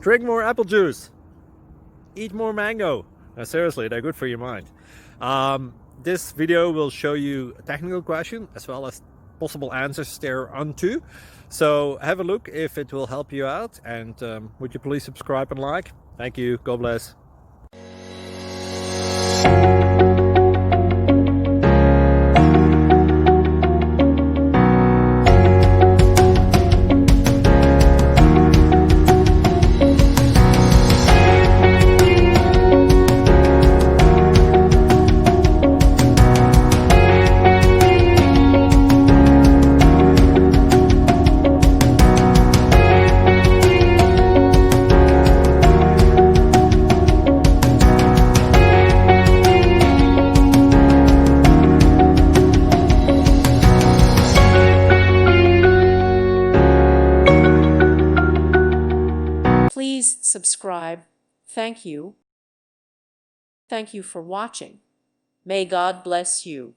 Drink more apple juice. Eat more mango. No, seriously, they're good for your mind. This video will show you a technical question as well as possible answers thereunto. So have a look if it will help you out, and would you please subscribe and like? Thank you. God bless. Please subscribe. Thank you. Thank you for watching. May God bless you.